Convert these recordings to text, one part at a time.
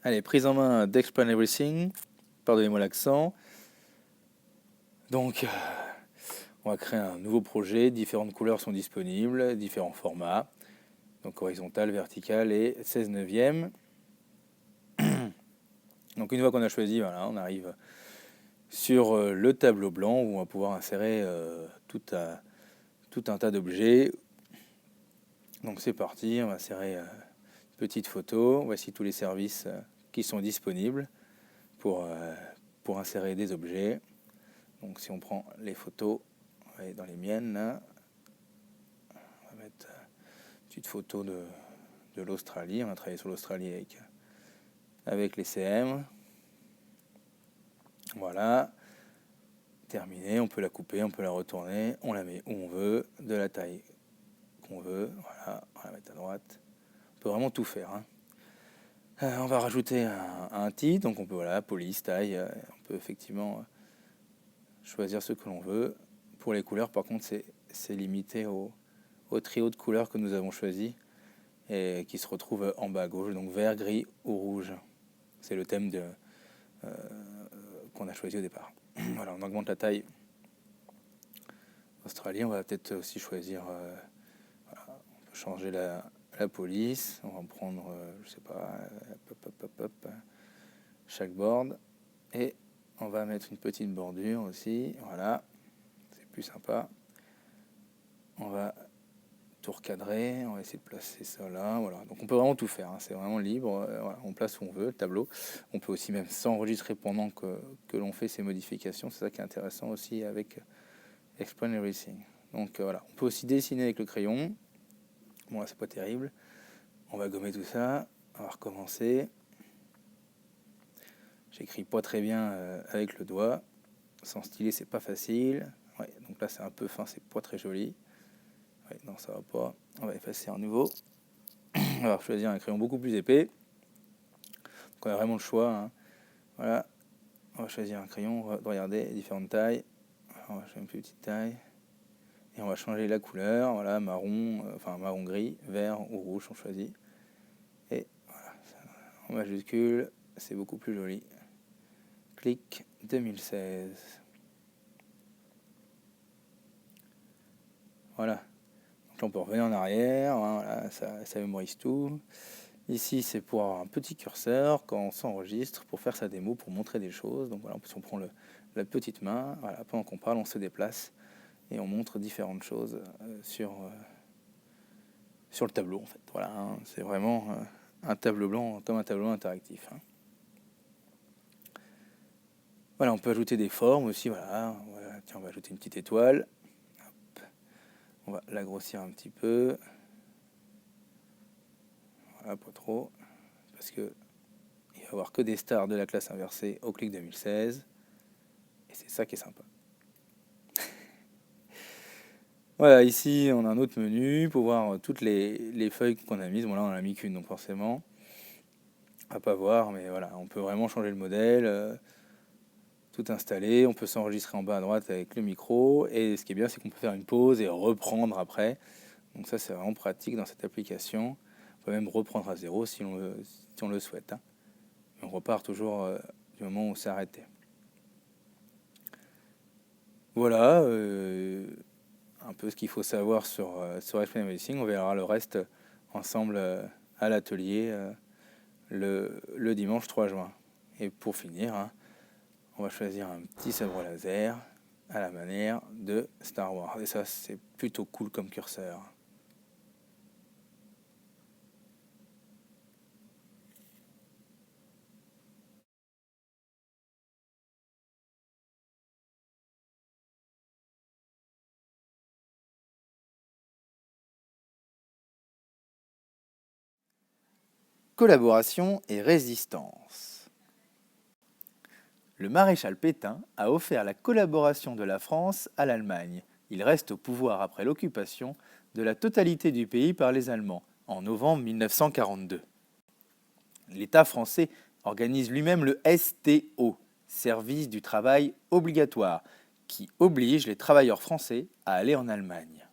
Allez, prise en main d'Explain Everything. Pardonnez-moi l'accent. Donc, on va créer un nouveau projet. Différentes couleurs sont disponibles, différents formats. Donc, horizontal, vertical et 16 neuvième. Donc, une fois qu'on a choisi, voilà, on arrive sur le tableau blanc où on va pouvoir insérer tout un tas d'objets. Donc, c'est parti. On va insérer une petite photo. Voici tous les services qui sont disponibles pour insérer des objets. Donc si on prend les photos, on va aller dans les miennes là, on va mettre une petite photo de l'Australie. On va travailler sur l'Australie avec les CM. Voilà, terminé. On peut la couper, on peut la retourner, on la met où on veut, de la taille qu'on veut. Voilà, on va la mettre à droite. On peut vraiment tout faire, hein. On va rajouter un titre, donc on peut, voilà, police, taille, on peut effectivement choisir ce que l'on veut. Pour les couleurs, par contre, c'est limité au trio de couleurs que nous avons choisi et qui se retrouve en bas à gauche, donc vert, gris ou rouge. C'est le thème qu'on a choisi au départ. Voilà, on augmente la taille Australie. On va peut-être aussi choisir, voilà, on peut changer la police. On va prendre, je sais pas, chaque board. Et on va mettre une petite bordure aussi. Voilà, c'est plus sympa. On va tout recadrer, on va essayer de placer ça là, voilà. Donc on peut vraiment tout faire, hein. C'est vraiment libre, voilà. On place où on veut le tableau. On peut aussi même s'enregistrer pendant que l'on fait ces modifications, c'est ça qui est intéressant aussi avec Explain Everything. Donc voilà, on peut aussi dessiner avec le crayon. Bon là c'est pas terrible. On va gommer tout ça, on va recommencer. J'écris pas très bien avec le doigt, sans stylet c'est pas facile. Ouais, donc là c'est un peu fin, c'est pas très joli. Ouais, non ça va pas, on va effacer à nouveau. On va choisir un crayon beaucoup plus épais. Donc on a vraiment le choix, hein. Voilà, on va choisir un crayon, on va regarder les différentes tailles. On va choisir une plus petite taille. Et on va changer la couleur, voilà, marron, enfin marron gris, vert ou rouge, on choisit. Et voilà, en majuscule, c'est beaucoup plus joli. Clic 2016. Voilà. Donc là on peut revenir en arrière, hein, voilà, ça mémorise tout. Ici, c'est pour avoir un petit curseur quand on s'enregistre pour faire sa démo, pour montrer des choses. Donc voilà, si on prend la petite main, voilà, pendant qu'on parle, on se déplace et on montre différentes choses sur le tableau en fait. Voilà, hein, c'est vraiment un tableau blanc comme un tableau interactif, hein. Voilà, on peut ajouter des formes aussi. Voilà, tiens, on va ajouter une petite étoile. Hop. On va la grossir un petit peu. Voilà, pas trop, parce que il va y avoir que des stars de la classe inversée au clic 2016, et c'est ça qui est sympa. Voilà, ici on a un autre menu pour voir toutes les feuilles qu'on a mises. Bon là on en a mis qu'une, donc forcément on va pas voir, mais voilà, on peut vraiment changer le modèle, tout installer. On peut s'enregistrer en bas à droite avec le micro, et ce qui est bien c'est qu'on peut faire une pause et reprendre après. Donc ça c'est vraiment pratique dans cette application. On peut même reprendre à zéro si on le souhaite, hein. On repart toujours du moment où on s'est arrêté. Voilà, un peu ce qu'il faut savoir sur Explain Everything. On verra le reste ensemble à l'atelier le dimanche 3 juin. Et pour finir, hein, on va choisir un petit sabre laser à la manière de Star Wars. Et ça, c'est plutôt cool comme curseur. Collaboration et résistance. Le maréchal Pétain a offert la collaboration de la France à l'Allemagne. Il reste au pouvoir après l'occupation de la totalité du pays par les Allemands, en novembre 1942. L'État français organise lui-même le STO, Service du travail obligatoire, qui oblige les travailleurs français à aller en Allemagne.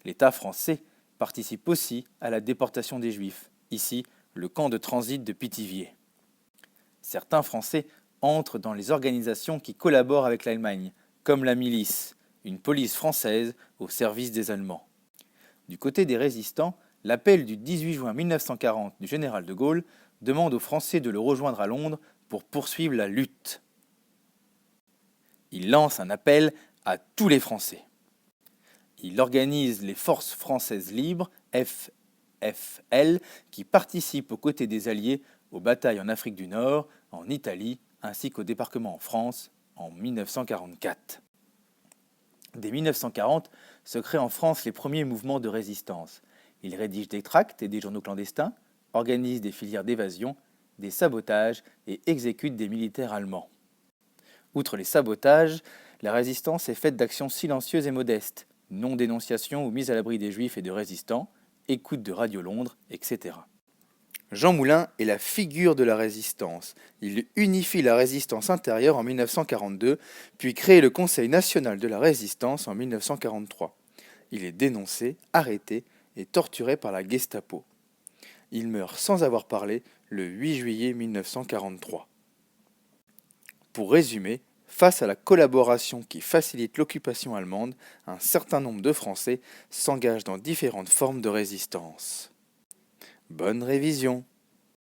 L'État français participe aussi à la déportation des Juifs, ici le camp de transit de Pithiviers. Certains Français entrent dans les organisations qui collaborent avec l'Allemagne, comme la milice, une police française au service des Allemands. Du côté des résistants, l'appel du 18 juin 1940 du général de Gaulle demande aux Français de le rejoindre à Londres pour poursuivre la lutte. Il lance un appel à tous les Français. Il organise les Forces françaises libres, FFL, qui participent aux côtés des Alliés aux batailles en Afrique du Nord, en Italie, ainsi qu'au débarquement en France en 1944. Dès 1940 se créent en France les premiers mouvements de résistance. Il rédige des tracts et des journaux clandestins, organise des filières d'évasion, des sabotages et exécute des militaires allemands. Outre les sabotages, la résistance est faite d'actions silencieuses et modestes, non-dénonciation ou mise à l'abri des juifs et de résistants, écoute de Radio Londres, etc. Jean Moulin est la figure de la résistance. Il unifie la résistance intérieure en 1942, puis crée le Conseil national de la résistance en 1943. Il est dénoncé, arrêté et torturé par la Gestapo. Il meurt sans avoir parlé le 8 juillet 1943. Pour résumer, face à la collaboration qui facilite l'occupation allemande, un certain nombre de Français s'engagent dans différentes formes de résistance. Bonne révision!